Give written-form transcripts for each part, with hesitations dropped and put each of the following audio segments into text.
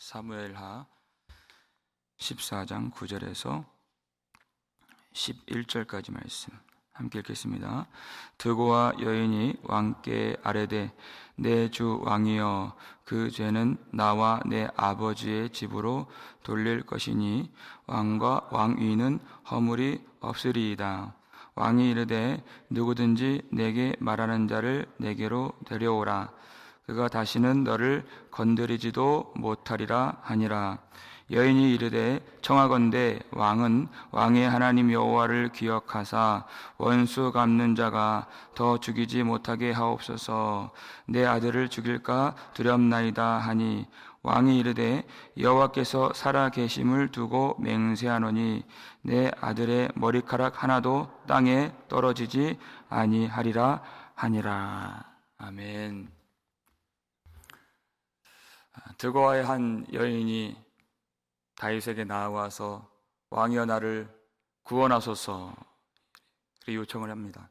사무엘하 14장 9절에서 11절까지 말씀 함께 읽겠습니다. 드고와 여인이 왕께 아뢰되 내 주 왕이여, 그 죄는 나와 내 아버지의 집으로 돌릴 것이니 왕과 왕위는 허물이 없으리이다. 왕이 이르되 누구든지 내게 말하는 자를 내게로 데려오라. 그가 다시는 너를 건드리지도 못하리라 하니라. 여인이 이르되 청하건대 왕은 왕의 하나님 여호와를 기억하사 원수 갚는 자가 더 죽이지 못하게 하옵소서. 내 아들을 죽일까 두렵나이다 하니, 왕이 이르되 여호와께서 살아 계심을 두고 맹세하노니 내 아들의 머리카락 하나도 땅에 떨어지지 아니하리라 하니라. 아멘. 드고와의 한 여인이 다윗에게 나와서 왕이여 나를 구원하소서 그렇게 요청을 합니다.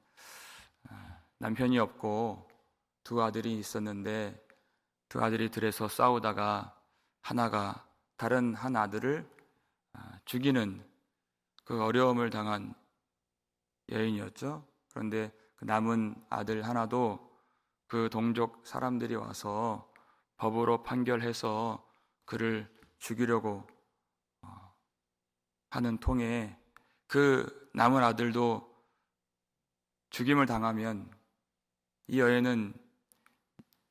남편이 없고 두 아들이 있었는데 두 아들이 들에서 싸우다가 하나가 다른 한 아들을 죽이는 그 어려움을 당한 여인이었죠. 그런데 그 남은 아들 하나도 그 동족 사람들이 와서 법으로 판결해서 그를 죽이려고 하는 통에 그 남은 아들도 죽임을 당하면 이 여인은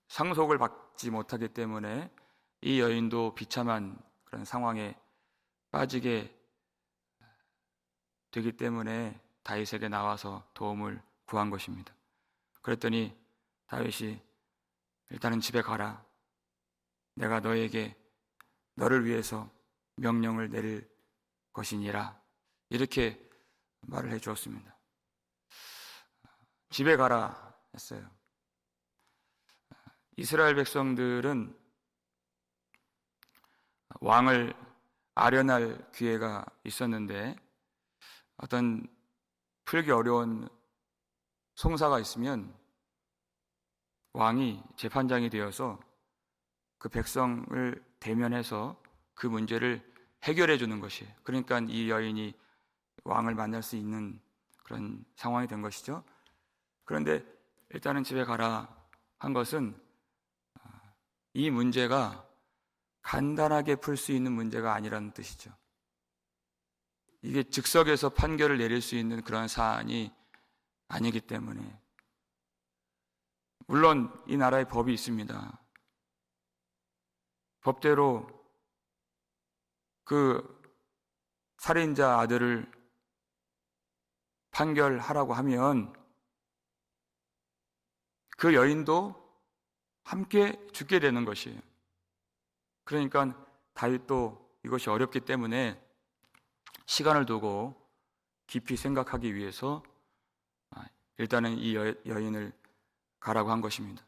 상속을 받지 못하기 때문에 이 여인도 비참한 그런 상황에 빠지게 되기 때문에 다윗에게 나와서 도움을 구한 것입니다. 그랬더니 다윗이 일단은 집에 가라. 내가 너에게 너를 위해서 명령을 내릴 것이니라. 이렇게 말을 해 주었습니다. 집에 가라 했어요. 이스라엘 백성들은 왕을 아련할 기회가 있었는데 어떤 풀기 어려운 송사가 있으면 왕이 재판장이 되어서 그 백성을 대면해서 그 문제를 해결해 주는 것이에요. 그러니까 이 여인이 왕을 만날 수 있는 그런 상황이 된 것이죠. 그런데 일단은 집에 가라 한 것은 이 문제가 간단하게 풀 수 있는 문제가 아니라는 뜻이죠. 이게 즉석에서 판결을 내릴 수 있는 그런 사안이 아니기 때문에, 물론 이 나라에 법이 있습니다. 법대로 그 살인자 아들을 판결하라고 하면 그 여인도 함께 죽게 되는 것이에요. 그러니까 다윗도 이것이 어렵기 때문에 시간을 두고 깊이 생각하기 위해서 일단은 이 여인을 가라고 한 것입니다.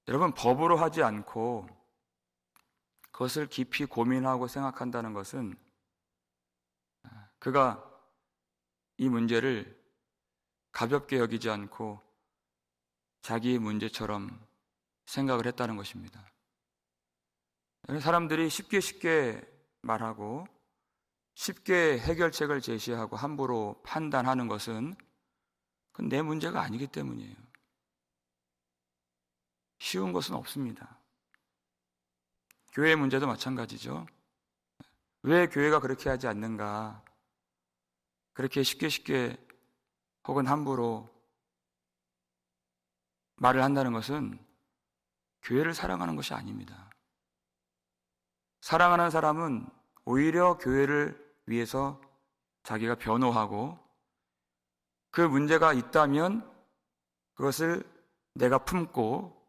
여러분, 법으로 하지 않고 그것을 깊이 고민하고 생각한다는 것은 그가 이 문제를 가볍게 여기지 않고 자기의 문제처럼 생각을 했다는 것입니다. 사람들이 쉽게 말하고 쉽게 해결책을 제시하고 함부로 판단하는 것은 그건 내 문제가 아니기 때문이에요. 쉬운 것은 없습니다. 교회의 문제도 마찬가지죠. 왜 교회가 그렇게 하지 않는가? 그렇게 쉽게 혹은 함부로 말을 한다는 것은 교회를 사랑하는 것이 아닙니다. 사랑하는 사람은 오히려 교회를 위해서 자기가 변호하고 그 문제가 있다면 그것을 내가 품고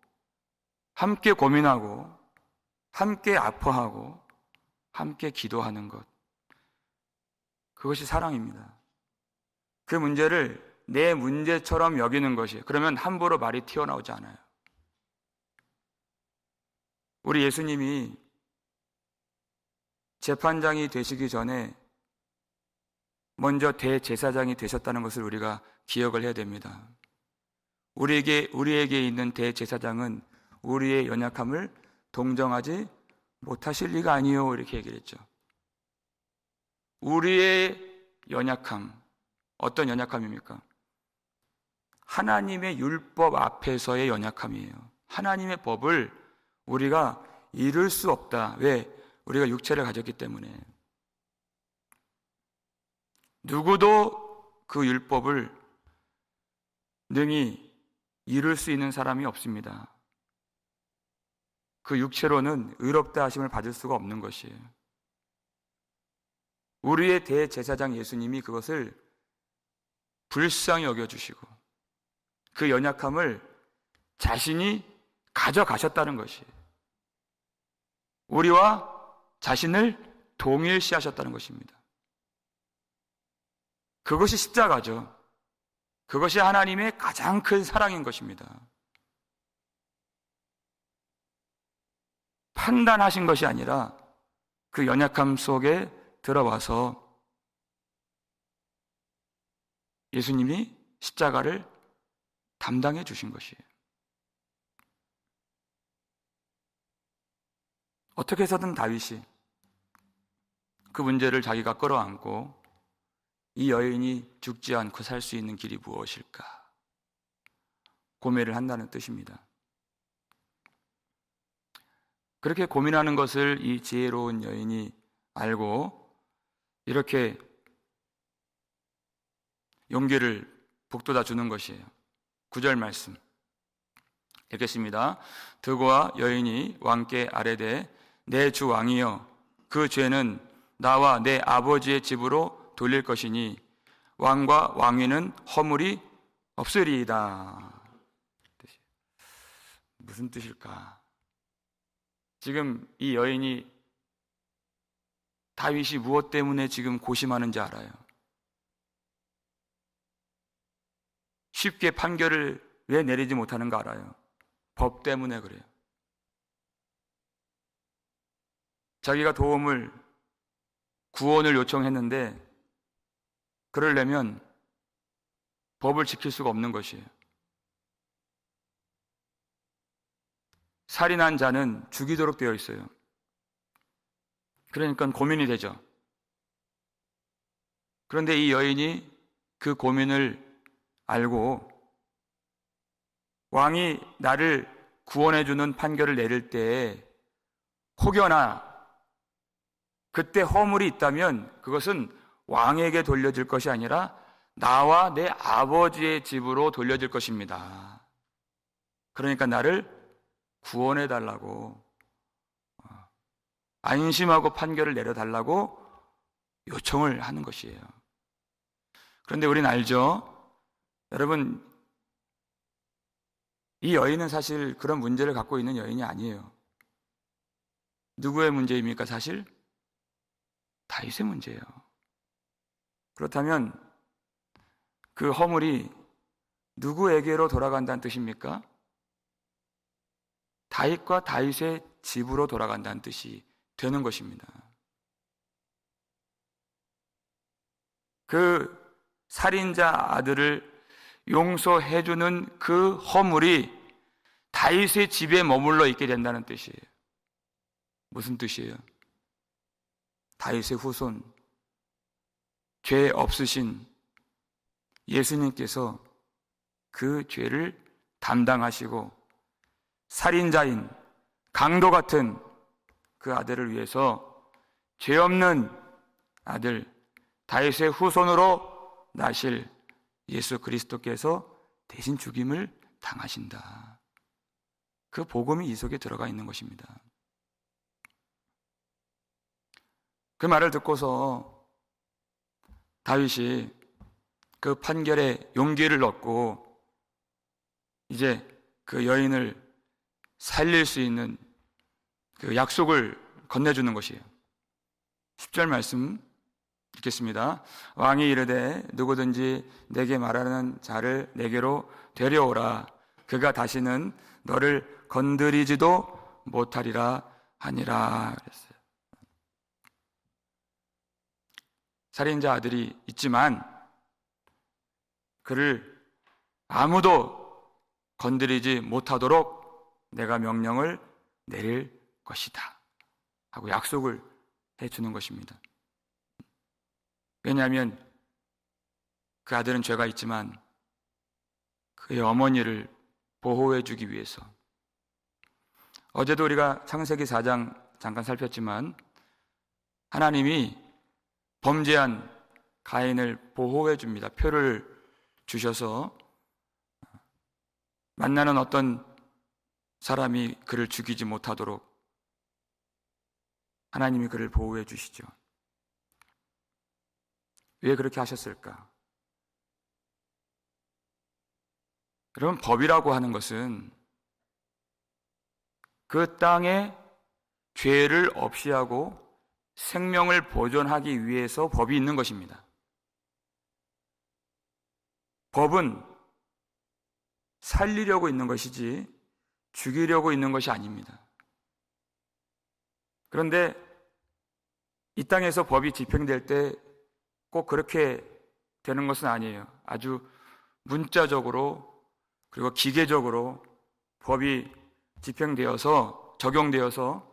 함께 고민하고 함께 아파하고 함께 기도하는 것, 그것이 사랑입니다. 그 문제를 내 문제처럼 여기는 것이, 그러면 함부로 말이 튀어나오지 않아요. 우리 예수님이 재판장이 되시기 전에 먼저 대제사장이 되셨다는 것을 우리가 기억을 해야 됩니다. 우리에게 있는 대제사장은 우리의 연약함을 동정하지 못하실 리가 아니요, 이렇게 얘기를 했죠. 우리의 연약함, 어떤 연약함입니까? 하나님의 율법 앞에서의 연약함이에요. 하나님의 법을 우리가 이룰 수 없다. 왜? 우리가 육체를 가졌기 때문에. 누구도 그 율법을 능히 이룰 수 있는 사람이 없습니다. 그 육체로는 의롭다 하심을 받을 수가 없는 것이에요. 우리의 대제사장 예수님이 그것을 불쌍히 여겨주시고 그 연약함을 자신이 가져가셨다는 것이에요. 우리와 자신을 동일시하셨다는 것입니다. 그것이 십자가죠. 그것이 하나님의 가장 큰 사랑인 것입니다. 판단하신 것이 아니라 그 연약함 속에 들어와서 예수님이 십자가를 담당해 주신 것이에요. 어떻게 해서든 다윗이 그 문제를 자기가 끌어안고 이 여인이 죽지 않고 살 수 있는 길이 무엇일까 고민을 한다는 뜻입니다. 그렇게 고민하는 것을 이 지혜로운 여인이 알고 이렇게 용기를 북돋아 주는 것이에요. 9절 말씀 읽겠습니다. 드고와 여인이 왕께 아뢰되 내 주 왕이여 그 죄는 나와 내 아버지의 집으로 돌릴 것이니 왕과 왕위는 허물이 없으리이다. 무슨 뜻일까? 지금 이 여인이 다윗이 무엇 때문에 지금 고심하는지 알아요. 쉽게 판결을 왜 내리지 못하는가 알아요. 법 때문에 그래요. 자기가 구원을 요청했는데 그러려면 법을 지킬 수가 없는 것이에요. 살인한 자는 죽이도록 되어 있어요. 그러니까 고민이 되죠. 그런데 이 여인이 그 고민을 알고 왕이 나를 구원해주는 판결을 내릴 때에 혹여나 그때 허물이 있다면 그것은 왕에게 돌려질 것이 아니라 나와 내 아버지의 집으로 돌려질 것입니다. 그러니까 나를 구원해달라고 안심하고 판결을 내려달라고 요청을 하는 것이에요. 그런데 우리는 알죠? 여러분, 이 여인은 사실 그런 문제를 갖고 있는 여인이 아니에요. 누구의 문제입니까? 사실 다윗의 문제예요. 그렇다면 그 허물이 누구에게로 돌아간다는 뜻입니까? 다윗과 다윗의 집으로 돌아간다는 뜻이 되는 것입니다. 그 살인자 아들을 용서해주는 그 허물이 다윗의 집에 머물러 있게 된다는 뜻이에요. 무슨 뜻이에요? 다윗의 후손, 죄 없으신 예수님께서 그 죄를 담당하시고 살인자인 강도 같은 그 아들을 위해서 죄 없는 아들 다윗의 후손으로 나실 예수 그리스도께서 대신 죽임을 당하신다. 그 복음이 이 속에 들어가 있는 것입니다. 그 말을 듣고서 다윗이 그 판결에 용기를 얻고 이제 그 여인을 살릴 수 있는 그 약속을 건네주는 것이에요. 10절 말씀 읽겠습니다. 왕이 이르되 누구든지 내게 말하는 자를 내게로 데려오라. 그가 다시는 너를 건드리지도 못하리라 하니라 그랬어요. 살인자 아들이 있지만 그를 아무도 건드리지 못하도록 내가 명령을 내릴 것이다 하고 약속을 해주는 것입니다. 왜냐하면 그 아들은 죄가 있지만 그의 어머니를 보호해 주기 위해서. 어제도 우리가 창세기 4장 잠깐 살폈지만 하나님이 범죄한 가인을 보호해 줍니다. 표를 주셔서 만나는 어떤 사람이 그를 죽이지 못하도록 하나님이 그를 보호해 주시죠. 왜 그렇게 하셨을까? 여러분, 법이라고 하는 것은 그 땅에 죄를 없이 하고 생명을 보존하기 위해서 법이 있는 것입니다. 법은 살리려고 있는 것이지 죽이려고 있는 것이 아닙니다. 그런데 이 땅에서 법이 집행될 때 꼭 그렇게 되는 것은 아니에요. 아주 문자적으로 그리고 기계적으로 법이 집행되어서 적용되어서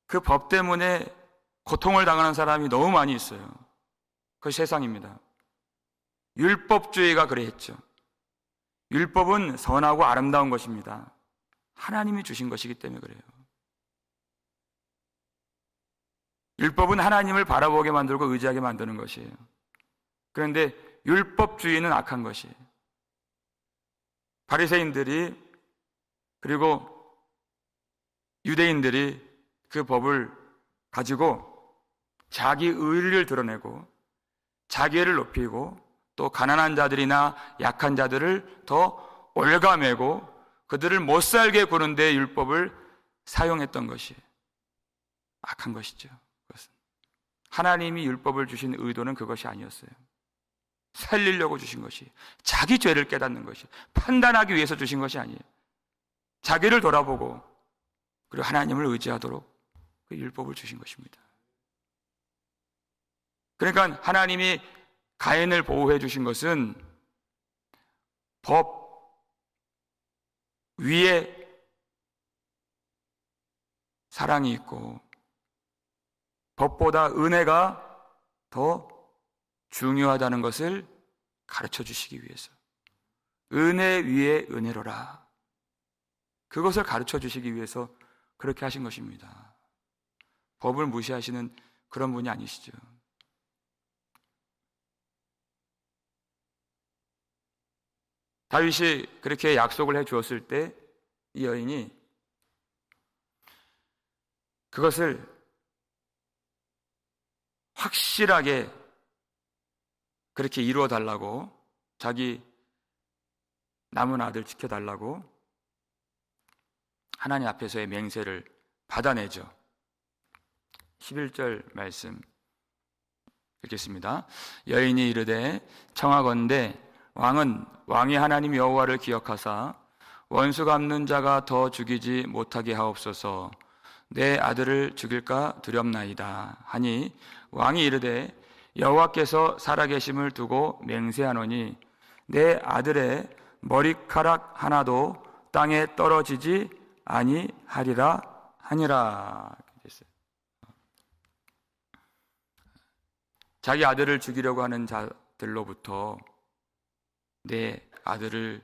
그 법 때문에 고통을 당하는 사람이 너무 많이 있어요. 그것이 세상입니다. 율법주의가 그랬죠. 율법은 선하고 아름다운 것입니다. 하나님이 주신 것이기 때문에 그래요. 율법은 하나님을 바라보게 만들고 의지하게 만드는 것이에요. 그런데 율법주의는 악한 것이에요. 바리새인들이 그리고 유대인들이 그 법을 가지고 자기 의를 드러내고 자기를 높이고 또 가난한 자들이나 약한 자들을 더 올가매고 그들을 못 살게 구는 데 율법을 사용했던 것이 악한 것이죠. 그것은 하나님이 율법을 주신 의도는 그것이 아니었어요. 살리려고 주신 것이, 자기 죄를 깨닫는 것이, 판단하기 위해서 주신 것이 아니에요. 자기를 돌아보고 그리고 하나님을 의지하도록 그 율법을 주신 것입니다. 그러니까 하나님이 가인을 보호해 주신 것은 법 위에 사랑이 있고 법보다 은혜가 더 중요하다는 것을 가르쳐 주시기 위해서, 은혜 위에 은혜로라, 그것을 가르쳐 주시기 위해서 그렇게 하신 것입니다. 법을 무시하시는 그런 분이 아니시죠. 다윗이 그렇게 약속을 해 주었을 때 이 여인이 그것을 확실하게 그렇게 이루어 달라고, 자기 남은 아들 지켜달라고 하나님 앞에서의 맹세를 받아내죠. 11절 말씀 읽겠습니다. 여인이 이르되 청하건대 왕은 왕의 하나님 여호와를 기억하사 원수 갚는 자가 더 죽이지 못하게 하옵소서. 내 아들을 죽일까 두렵나이다 하니 왕이 이르되 여호와께서 살아계심을 두고 맹세하노니 내 아들의 머리카락 하나도 땅에 떨어지지 아니하리라 하니라. 자기 아들을 죽이려고 하는 자들로부터 내 아들을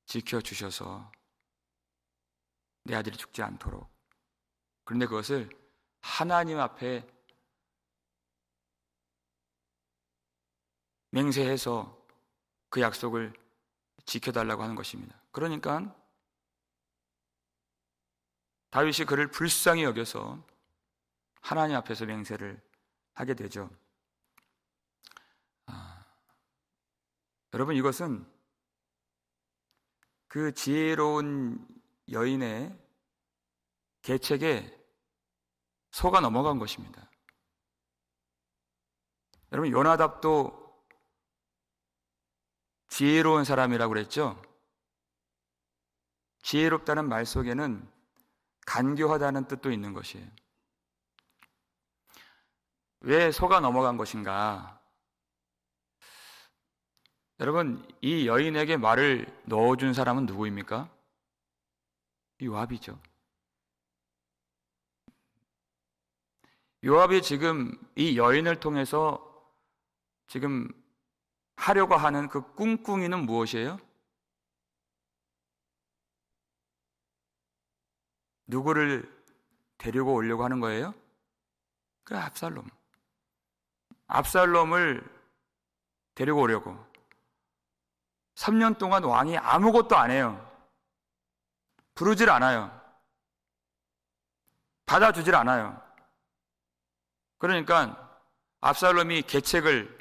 지켜주셔서 내 아들이 죽지 않도록, 그런데 그것을 하나님 앞에 맹세해서 그 약속을 지켜달라고 하는 것입니다. 그러니까 다윗이 그를 불쌍히 여겨서 하나님 앞에서 맹세를 하게 되죠. 여러분, 이것은 그 지혜로운 여인의 계책에 속아 넘어간 것입니다. 여러분, 요나답도 지혜로운 사람이라고 그랬죠? 지혜롭다는 말 속에는 간교하다는 뜻도 있는 것이에요. 왜 속아 넘어간 것인가? 여러분, 이 여인에게 말을 넣어준 사람은 누구입니까? 요압이죠. 요압이 지금 이 여인을 통해서 지금 하려고 하는 그 꿍꿍이는 무엇이에요? 누구를 데리고 오려고 하는 거예요? 그 압살롬. 압살롬을 데리고 오려고. 3년 동안 왕이 아무것도 안 해요. 부르질 않아요. 받아주질 않아요. 그러니까 압살롬이 계책을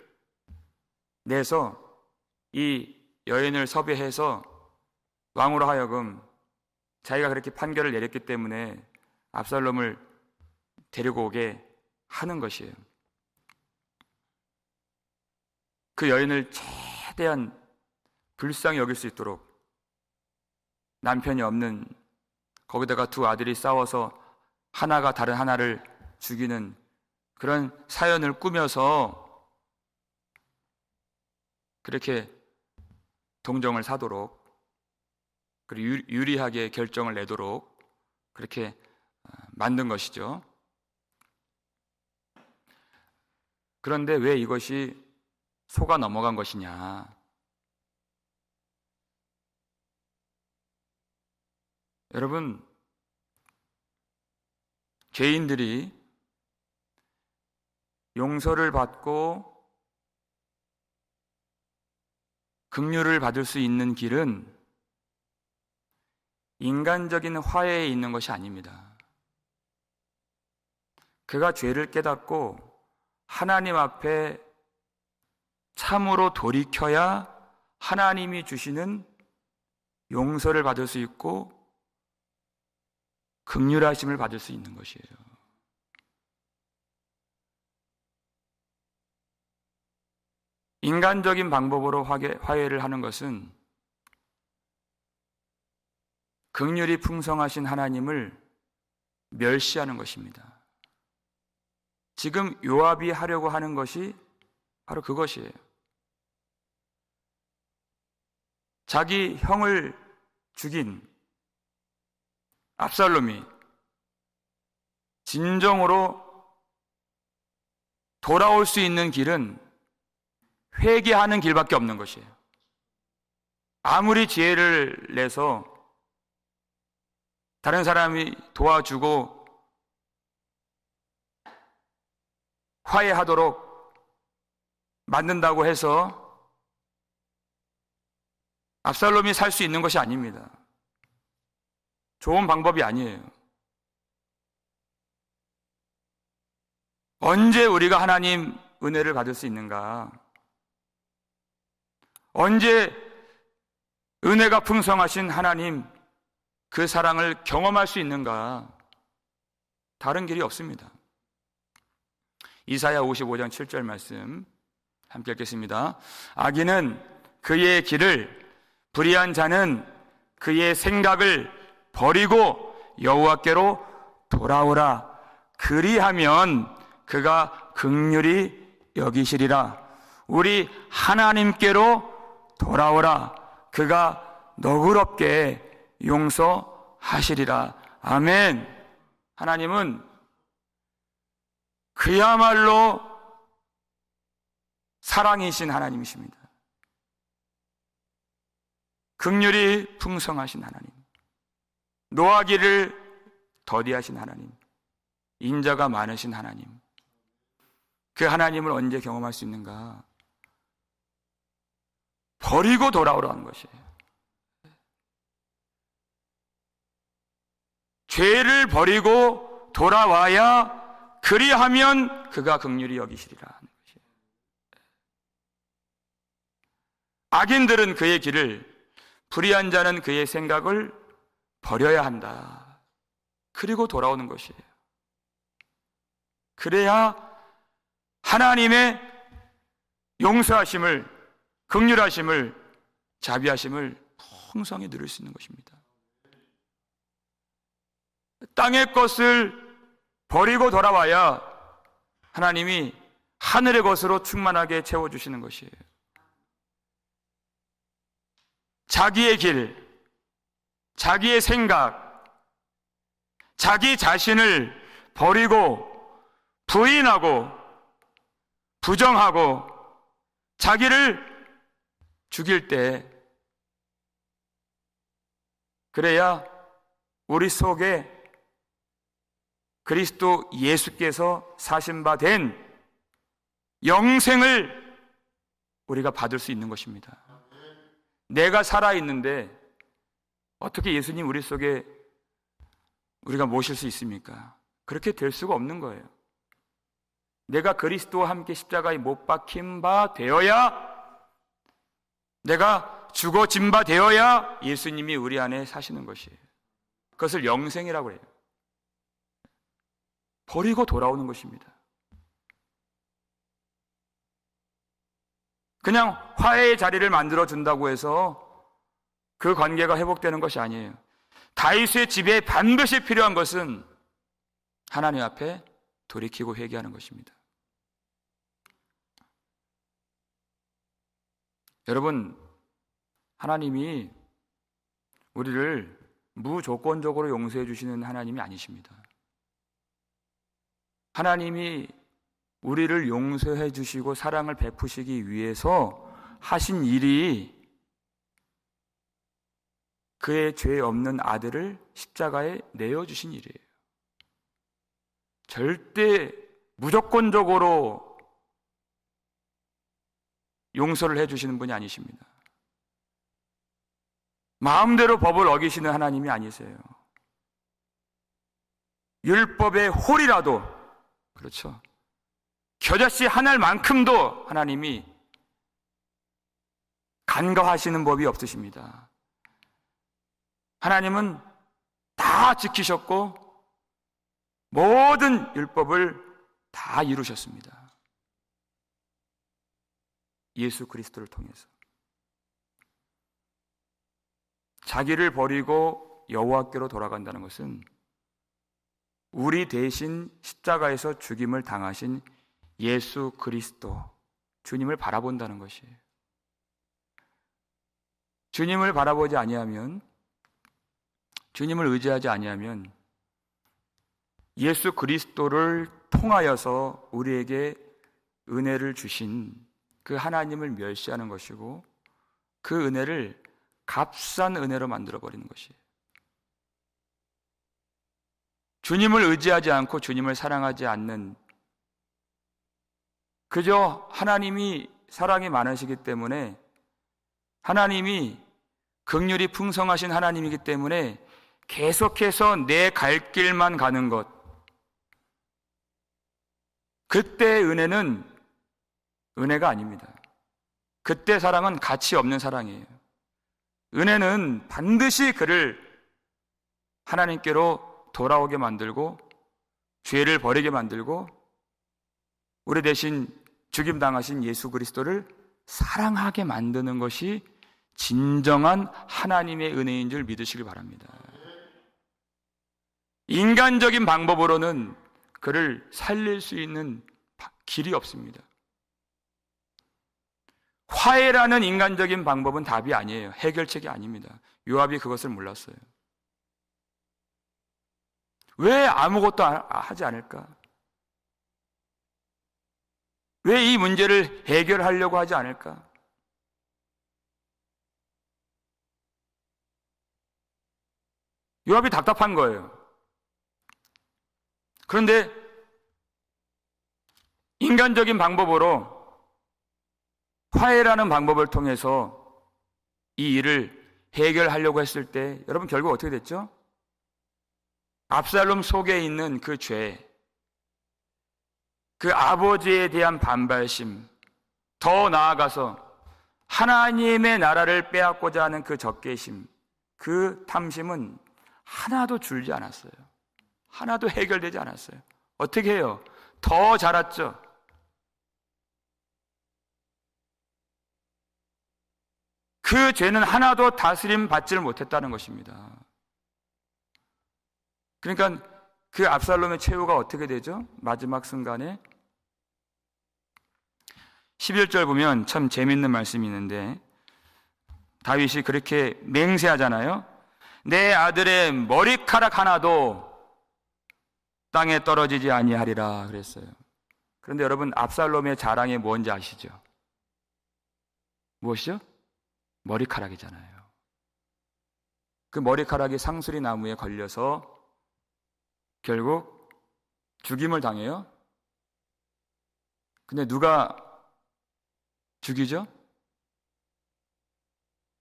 내서 이 여인을 섭외해서 왕으로 하여금 자기가 그렇게 판결을 내렸기 때문에 압살롬을 데리고 오게 하는 것이에요. 그 여인을 최대한 불쌍히 여길 수 있도록, 남편이 없는, 거기다가 두 아들이 싸워서 하나가 다른 하나를 죽이는 그런 사연을 꾸며서 그렇게 동정을 사도록, 그리고 유리하게 결정을 내도록 그렇게 만든 것이죠. 그런데 왜 이것이 속아 넘어간 것이냐? 여러분, 죄인들이 용서를 받고 긍휼을 받을 수 있는 길은 인간적인 화해에 있는 것이 아닙니다. 그가 죄를 깨닫고 하나님 앞에 참으로 돌이켜야 하나님이 주시는 용서를 받을 수 있고 긍휼하심을 받을 수 있는 것이에요. 인간적인 방법으로 화해를 하는 것은 긍휼이 풍성하신 하나님을 멸시하는 것입니다. 지금 요압이 하려고 하는 것이 바로 그것이에요. 자기 형을 죽인 압살롬이 진정으로 돌아올 수 있는 길은 회개하는 길밖에 없는 것이에요. 아무리 지혜를 내서 다른 사람이 도와주고 화해하도록 만든다고 해서 압살롬이 살 수 있는 것이 아닙니다. 좋은 방법이 아니에요. 언제 우리가 하나님 은혜를 받을 수 있는가? 언제 은혜가 풍성하신 하나님 그 사랑을 경험할 수 있는가? 다른 길이 없습니다. 이사야 55장 7절 말씀 함께 읽겠습니다. 악인은 그의 길을, 불의한 자는 그의 생각을 버리고 여호와께로 돌아오라. 그리하면 그가 긍휼히 여기시리라. 우리 하나님께로 돌아오라. 그가 너그럽게 용서하시리라. 아멘. 하나님은 그야말로 사랑이신 하나님이십니다. 긍휼이 풍성하신 하나님, 노하기를 더디하신 하나님, 인자가 많으신 하나님, 그 하나님을 언제 경험할 수 있는가? 버리고 돌아오라는 것이에요. 죄를 버리고 돌아와야, 그리하면 그가 긍휼히 여기시리라 하는 것이에요. 악인들은 그의 길을, 불의한 자는 그의 생각을 버려야 한다. 그리고 돌아오는 것이에요. 그래야 하나님의 용서하심을, 긍휼하심을, 자비하심을 풍성히 누릴 수 있는 것입니다. 땅의 것을 버리고 돌아와야 하나님이 하늘의 것으로 충만하게 채워주시는 것이에요. 자기의 길, 자기의 생각, 자기 자신을 버리고 부인하고 부정하고 자기를 죽일 때, 그래야 우리 속에 그리스도 예수께서 사신 바 된 영생을 우리가 받을 수 있는 것입니다. 내가 살아있는데 어떻게 예수님 우리 속에 우리가 모실 수 있습니까? 그렇게 될 수가 없는 거예요. 내가 그리스도와 함께 십자가에 못 박힌 바 되어야, 내가 죽어진 바 되어야 예수님이 우리 안에 사시는 것이에요. 그것을 영생이라고 해요. 버리고 돌아오는 것입니다. 그냥 화해의 자리를 만들어 준다고 해서 그 관계가 회복되는 것이 아니에요. 다윗의 집에 반드시 필요한 것은 하나님 앞에 돌이키고 회개하는 것입니다. 여러분, 하나님이 우리를 무조건적으로 용서해 주시는 하나님이 아니십니다. 하나님이 우리를 용서해 주시고 사랑을 베푸시기 위해서 하신 일이 그의 죄 없는 아들을 십자가에 내어주신 일이에요. 절대 무조건적으로 용서를 해주시는 분이 아니십니다. 마음대로 법을 어기시는 하나님이 아니세요. 율법의 홀이라도, 그렇죠, 겨자씨 하나만큼도 하나님이 간과하시는 법이 없으십니다. 하나님은 다 지키셨고 모든 율법을 다 이루셨습니다. 예수 그리스도를 통해서. 자기를 버리고 여호와께로 돌아간다는 것은 우리 대신 십자가에서 죽임을 당하신 예수 그리스도, 주님을 바라본다는 것이에요. 주님을 바라보지 아니하면, 주님을 의지하지 아니하면 예수 그리스도를 통하여서 우리에게 은혜를 주신 그 하나님을 멸시하는 것이고, 그 은혜를 값싼 은혜로 만들어버리는 것이에요. 주님을 의지하지 않고 주님을 사랑하지 않는, 그저 하나님이 사랑이 많으시기 때문에, 하나님이 긍휼이 풍성하신 하나님이기 때문에 계속해서 내 갈 길만 가는 것, 그때의 은혜는 은혜가 아닙니다. 그때 사랑은 가치 없는 사랑이에요. 은혜는 반드시 그를 하나님께로 돌아오게 만들고 죄를 버리게 만들고 우리 대신 죽임당하신 예수 그리스도를 사랑하게 만드는 것이 진정한 하나님의 은혜인 줄 믿으시길 바랍니다. 인간적인 방법으로는 그를 살릴 수 있는 길이 없습니다. 화해라는 인간적인 방법은 답이 아니에요. 해결책이 아닙니다. 요압이 그것을 몰랐어요. 왜 아무것도 하지 않을까? 왜 이 문제를 해결하려고 하지 않을까? 요압이 답답한 거예요. 그런데 인간적인 방법으로, 화해라는 방법을 통해서 이 일을 해결하려고 했을 때 여러분 결국 어떻게 됐죠? 압살롬 속에 있는 그 죄, 그 아버지에 대한 반발심, 더 나아가서 하나님의 나라를 빼앗고자 하는 그 적개심, 그 탐심은 하나도 줄지 않았어요. 하나도 해결되지 않았어요. 어떻게 해요? 더 자랐죠. 그 죄는 하나도 다스림 받지를 못했다는 것입니다. 그러니까 그 압살롬의 최후가 어떻게 되죠? 마지막 순간에 11절 보면 참 재밌는 말씀이 있는데, 다윗이 그렇게 맹세하잖아요. 내 아들의 머리카락 하나도 땅에 떨어지지 아니하리라 그랬어요. 그런데 여러분, 압살롬의 자랑이 뭔지 아시죠? 무엇이죠? 머리카락이잖아요. 그 머리카락이 상수리 나무에 걸려서 결국 죽임을 당해요. 근데 누가 죽이죠?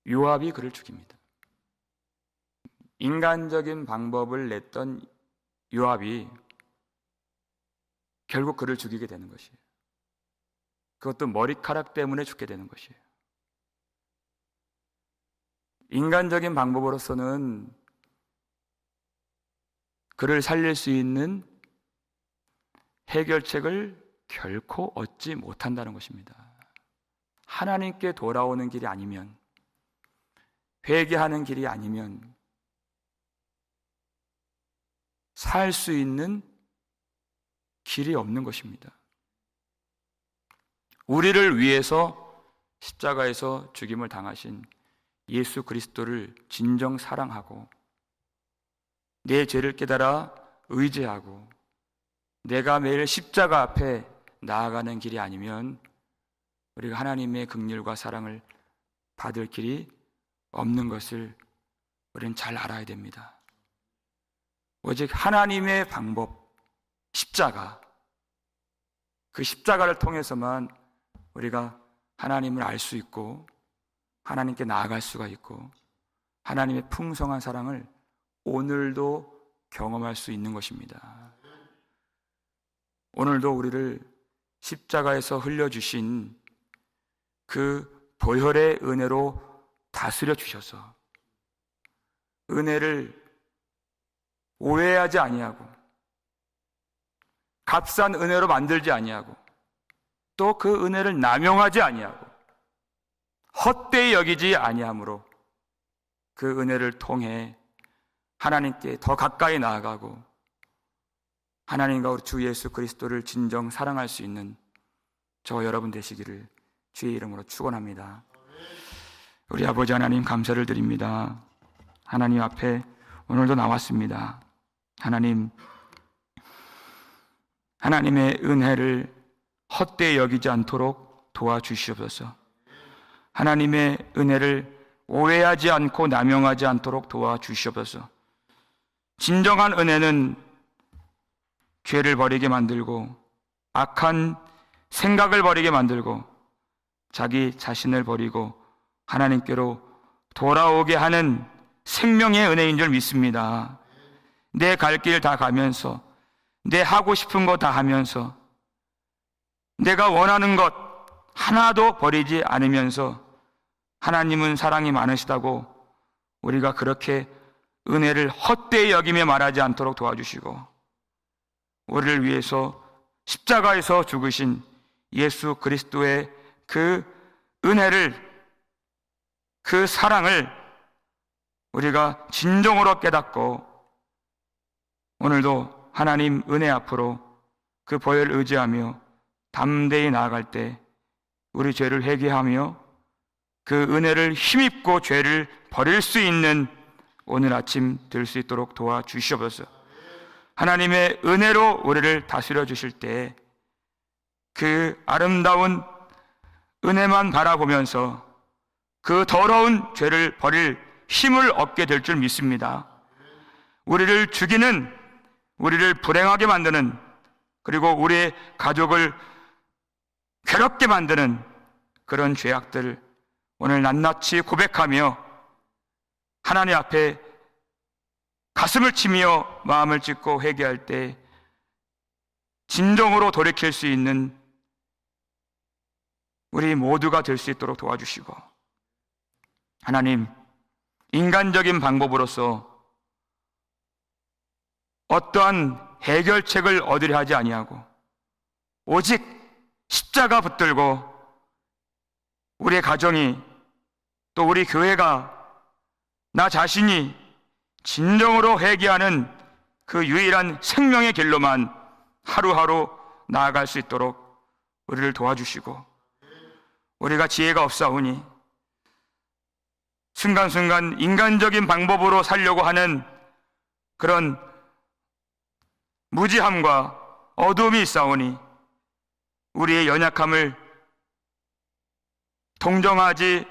요압이 그를 죽입니다. 인간적인 방법을 냈던 요압이 결국 그를 죽이게 되는 것이에요. 그것도 머리카락 때문에 죽게 되는 것이에요. 인간적인 방법으로서는 그를 살릴 수 있는 해결책을 결코 얻지 못한다는 것입니다. 하나님께 돌아오는 길이 아니면, 회개하는 길이 아니면 살 수 있는 길이 없는 것입니다. 우리를 위해서 십자가에서 죽임을 당하신 예수 그리스도를 진정 사랑하고 내 죄를 깨달아 의지하고 내가 매일 십자가 앞에 나아가는 길이 아니면 우리가 하나님의 긍휼과 사랑을 받을 길이 없는 것을 우리는 잘 알아야 됩니다. 오직 하나님의 방법, 십자가, 그 십자가를 통해서만 우리가 하나님을 알 수 있고 하나님께 나아갈 수가 있고 하나님의 풍성한 사랑을 오늘도 경험할 수 있는 것입니다. 오늘도 우리를 십자가에서 흘려주신 그 보혈의 은혜로 다스려 주셔서 은혜를 오해하지 아니하고 값싼 은혜로 만들지 아니하고 또 그 은혜를 남용하지 아니하고 헛되이 여기지 아니함으로 그 은혜를 통해 하나님께 더 가까이 나아가고 하나님과 우리 주 예수 그리스도를 진정 사랑할 수 있는 저 여러분 되시기를 주의 이름으로 축원합니다. 우리 아버지 하나님, 감사를 드립니다. 하나님 앞에 오늘도 나왔습니다. 하나님, 하나님의 은혜를 헛되이 여기지 않도록 도와주시옵소서. 하나님의 은혜를 오해하지 않고 남용하지 않도록 도와주시옵소서. 진정한 은혜는 죄를 버리게 만들고 악한 생각을 버리게 만들고 자기 자신을 버리고 하나님께로 돌아오게 하는 생명의 은혜인 줄 믿습니다. 내 갈 길 다 가면서 내 하고 싶은 거 다 하면서 내가 원하는 것 하나도 버리지 않으면서 하나님은 사랑이 많으시다고 우리가 그렇게 은혜를 헛되이 여기며 말하지 않도록 도와주시고 우리를 위해서 십자가에서 죽으신 예수 그리스도의 그 은혜를, 그 사랑을 우리가 진정으로 깨닫고 오늘도 하나님 은혜 앞으로 그 보혈을 의지하며 담대히 나아갈 때 우리 죄를 회개하며 그 은혜를 힘입고 죄를 버릴 수 있는 오늘 아침 될 수 있도록 도와주시옵소서. 하나님의 은혜로 우리를 다스려 주실 때 그 아름다운 은혜만 바라보면서 그 더러운 죄를 버릴 힘을 얻게 될 줄 믿습니다. 우리를 죽이는, 우리를 불행하게 만드는, 그리고 우리의 가족을 괴롭게 만드는 그런 죄악들 오늘 낱낱이 고백하며 하나님 앞에 가슴을 치며 마음을 찢고 회개할 때 진정으로 돌이킬 수 있는 우리 모두가 될 수 있도록 도와주시고 하나님, 인간적인 방법으로서 어떠한 해결책을 얻으려 하지 아니하고 오직 십자가 붙들고 우리의 가정이 또 우리 교회가 나 자신이 진정으로 회개하는 그 유일한 생명의 길로만 하루하루 나아갈 수 있도록 우리를 도와주시고 우리가 지혜가 없사오니 순간순간 인간적인 방법으로 살려고 하는 그런 무지함과 어두움이 있사오니 우리의 연약함을 동정하지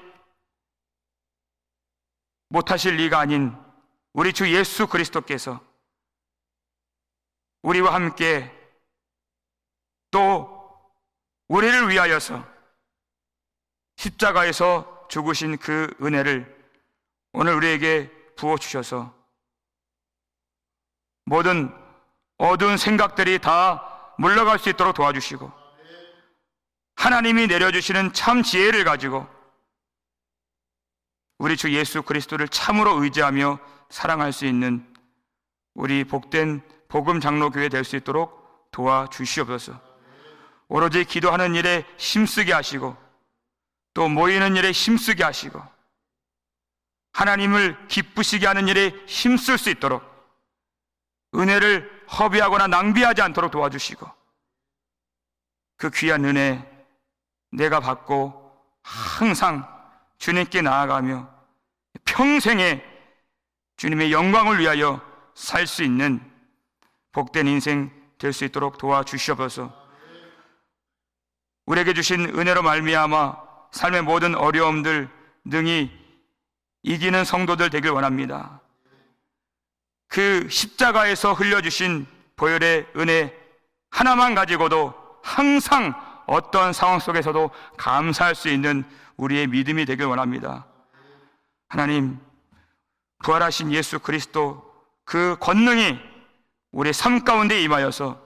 못하실 리가 아닌 우리 주 예수 그리스도께서 우리와 함께 또 우리를 위하여서 십자가에서 죽으신 그 은혜를 오늘 우리에게 부어주셔서 모든 어두운 생각들이 다 물러갈 수 있도록 도와주시고 하나님이 내려주시는 참 지혜를 가지고 우리 주 예수 그리스도를 참으로 의지하며 사랑할 수 있는 우리 복된 복음 장로교회 될 수 있도록 도와주시옵소서. 오로지 기도하는 일에 힘쓰게 하시고 또 모이는 일에 힘쓰게 하시고 하나님을 기쁘시게 하는 일에 힘쓸 수 있도록 은혜를 허비하거나 낭비하지 않도록 도와주시고 그 귀한 은혜 내가 받고 항상 주님께 나아가며 평생에 주님의 영광을 위하여 살 수 있는 복된 인생 될 수 있도록 도와주시옵소서. 우리에게 주신 은혜로 말미암아 삶의 모든 어려움들 능히 이기는 성도들 되길 원합니다. 그 십자가에서 흘려주신 보혈의 은혜 하나만 가지고도 항상 어떤 상황 속에서도 감사할 수 있는 우리의 믿음이 되길 원합니다. 하나님, 부활하신 예수 그리스도 그 권능이 우리의 삶 가운데 임하여서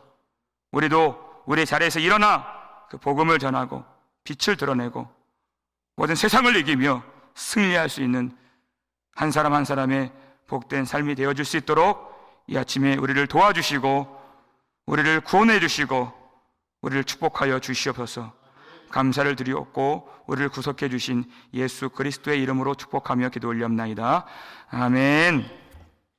우리도 우리의 자리에서 일어나 그 복음을 전하고 빛을 드러내고 모든 세상을 이기며 승리할 수 있는 한 사람 한 사람의 복된 삶이 되어줄 수 있도록 이 아침에 우리를 도와주시고 우리를 구원해 주시고 우리를 축복하여 주시옵소서. 감사를 드리옵고 우리를 구속해 주신 예수 그리스도의 이름으로 축복하며 기도 올리옵나이다. 아멘.